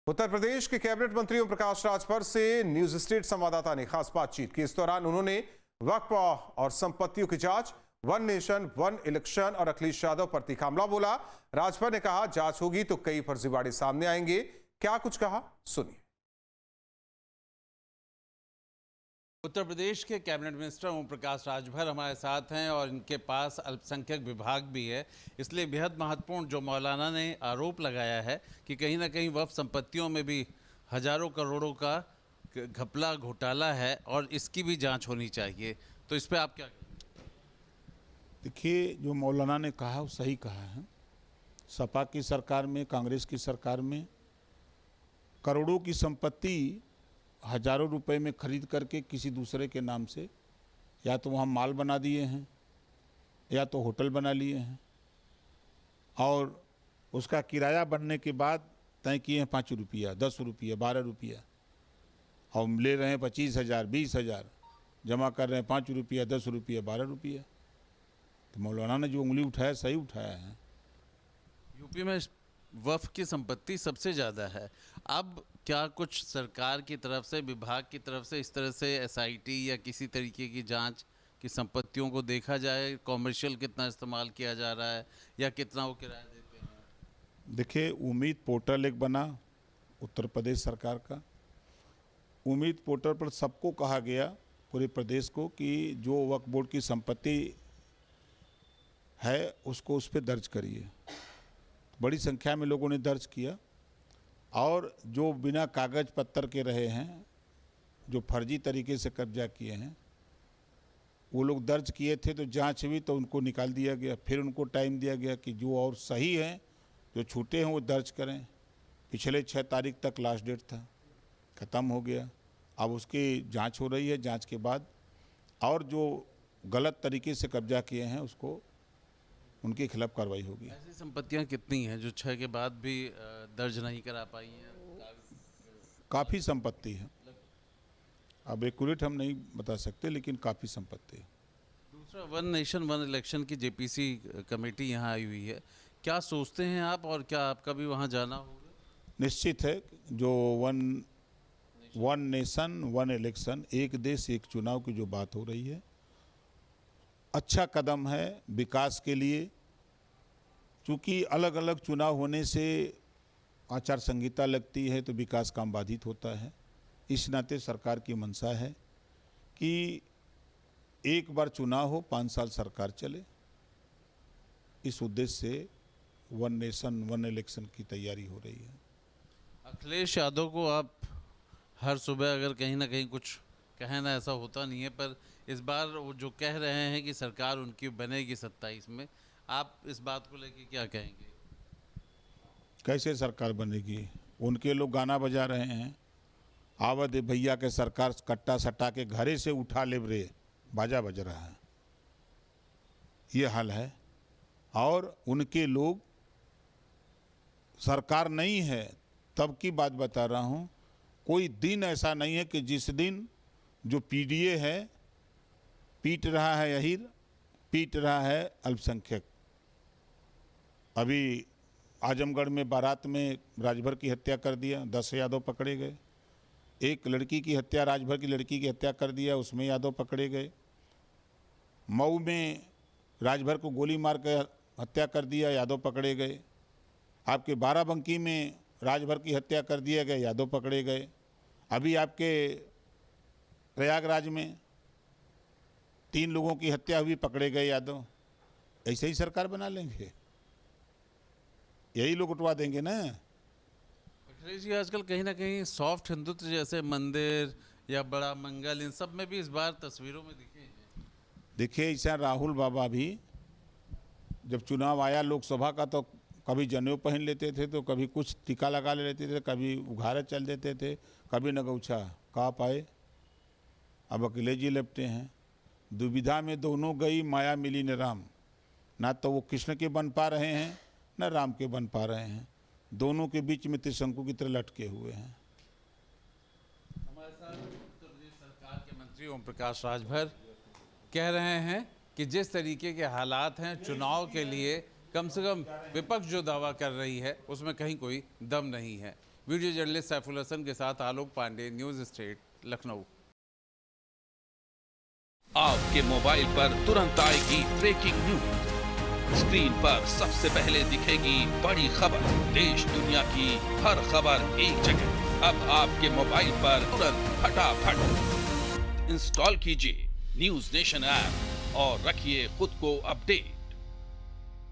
उत्तर प्रदेश के कैबिनेट मंत्री ओम प्रकाश राजभर से न्यूज स्टेट संवाददाता ने खास बातचीत की। इस दौरान उन्होंने वक्फ और संपत्तियों की जांच, वन नेशन वन इलेक्शन और अखिलेश यादव पर तीखा हमला बोला। राजभर ने कहा जांच होगी तो कई फर्जीवाड़े सामने आएंगे। क्या कुछ कहा, सुनिए। उत्तर प्रदेश के कैबिनेट मिनिस्टर ओम प्रकाश राजभर हमारे साथ हैं और इनके पास अल्पसंख्यक विभाग भी है। इसलिए बेहद महत्वपूर्ण जो मौलाना ने आरोप लगाया है कि कहीं ना कहीं वक्फ संपत्तियों में भी हजारों करोड़ों का घपला घोटाला है और इसकी भी जांच होनी चाहिए, तो इस पर आप क्या कहेंगे? देखिए, जो मौलाना ने कहा वो सही कहा है। सपा की सरकार में, कांग्रेस की सरकार में करोड़ों की संपत्ति हजारों रुपए में खरीद करके किसी दूसरे के नाम से या तो वहाँ माल बना दिए हैं या तो होटल बना लिए हैं और उसका किराया बनने के बाद तय किए हैं 5 रुपया, 10 रुपया, 12 रुपया और ले रहे हैं 25,000, 20,000, जमा कर रहे हैं 5 रुपया, 10 रुपया, 12 रुपया। तो मौलाना ने जो उंगली उठाया सही उठाया है। यूपी में वक्फ की संपत्ति सबसे ज़्यादा है। अब क्या कुछ सरकार की तरफ से, विभाग की तरफ से इस तरह से एसआईटी या किसी तरीके की जांच की संपत्तियों को देखा जाए, कॉमर्शियल कितना इस्तेमाल किया जा रहा है या कितना वो किराया देते हैं? देखिए, उम्मीद पोर्टल एक बना उत्तर प्रदेश सरकार का। उम्मीद पोर्टल पर सबको कहा गया, पूरे प्रदेश को, कि जो वक्फ बोर्ड की संपत्ति है उसको उस पर दर्ज करिए। बड़ी संख्या में लोगों ने दर्ज किया और जो बिना कागज पत्तर के रहे हैं, जो फर्जी तरीके से कब्जा किए हैं, वो लोग दर्ज किए थे तो जांच हुई तो उनको निकाल दिया गया। फिर उनको टाइम दिया गया कि जो और सही हैं, जो छूटे हैं वो दर्ज करें। पिछले 6 तारीख तक लास्ट डेट था, ख़त्म हो गया। अब उसकी जांच हो रही है। जांच के बाद और जो गलत तरीके से कब्जा किए हैं उसको, उनके खिलाफ कार्रवाई होगी। ऐसी संपत्तियां कितनी हैं जो 6 के बाद भी दर्ज नहीं करा पाई हैं? काफ़ी संपत्ति है, अब एक्यूरेट हम नहीं बता सकते, लेकिन काफ़ी संपत्ति है। दूसरा, वन नेशन वन इलेक्शन की जेपीसी कमेटी यहाँ आई हुई है, क्या सोचते हैं आप और क्या आपका भी वहाँ जाना होगा? निश्चित है, जो वन नेशन वन इलेक्शन, एक देश एक चुनाव की जो बात हो रही है, अच्छा कदम है विकास के लिए। चूँकि अलग अलग चुनाव होने से आचार संहिता लगती है तो विकास काम बाधित होता है। इस नाते सरकार की मंशा है कि एक बार चुनाव हो, 5 साल सरकार चले। इस उद्देश्य से वन नेशन वन इलेक्शन की तैयारी हो रही है। अखिलेश यादव को आप हर सुबह अगर कहीं ना कहीं कुछ कहना, ऐसा होता नहीं है, पर इस बार वो जो कह रहे हैं कि सरकार उनकी बनेगी 27 में, आप इस बात को लेके क्या कहेंगे? कैसे सरकार बनेगी? उनके लोग गाना बजा रहे हैं, आवद भैया के सरकार कट्टा सट्टा के घरे से उठा ले रे, बाजा बज रहा है, ये हाल है। और उनके लोग, सरकार नहीं है तब की बात बता रहा हूँ, कोई दिन ऐसा नहीं है कि जिस दिन जो पीडीए है पीट रहा है अहीर, पीट रहा है अल्पसंख्यक। अभी आजमगढ़ में बारात में राजभर की हत्या कर दिया, 10 यादव पकड़े गए। एक लड़की की हत्या, राजभर की लड़की की हत्या कर दिया, उसमें यादव पकड़े गए। मऊ में राजभर को गोली मार कर हत्या कर दिया, यादव पकड़े गए। आपके बाराबंकी में राजभर की हत्या कर दिया गया, यादव पकड़े गए। अभी आपके प्रयागराज में 3 लोगों की हत्या हुई, पकड़े गए यादव। ऐसे ही सरकार बना लेंगे? यही लोग उठवा देंगे ना। अखिलेश जी आजकल कहीं ना कहीं सॉफ्ट हिंदुत्व जैसे मंदिर या बड़ा मंगल, इन सब में भी इस बार तस्वीरों में दिखे हैं। देखिए, ऐसा राहुल बाबा भी जब चुनाव आया लोकसभा का, तो कभी जनेऊ पहन लेते थे, तो कभी कुछ टीका लगा लेते थे, कभी उघारे चल देते थे, कभी नगौछा। कहाँ पाए? अब अखिलेश जी लपटे हैं। दुविधा में दोनों गई, माया मिली न राम। ना तो वो कृष्ण के बन पा रहे हैं, न राम के बन पा रहे हैं। दोनों के बीच में त्रिशंकु की तरह लटके हुए हैं। हमारे साथ उत्तर प्रदेश सरकार के मंत्री ओम प्रकाश राजभर कह रहे हैं कि जिस तरीके के हालात हैं चुनाव के लिए, कम से कम विपक्ष जो दावा कर रही है उसमें कहीं कोई दम नहीं है। वीडियो जर्नलिस्ट सैफुल हसन के साथ आलोक पांडे, न्यूज स्टेट, लखनऊ। आपके मोबाइल पर तुरंत आएगी ब्रेकिंग न्यूज। स्क्रीन पर सबसे पहले दिखेगी बड़ी खबर। देश दुनिया की हर खबर एक जगह। अब आपके मोबाइल पर तुरंत फटाफट इंस्टॉल कीजिए न्यूज नेशन ऐप और रखिए खुद को अपडेट।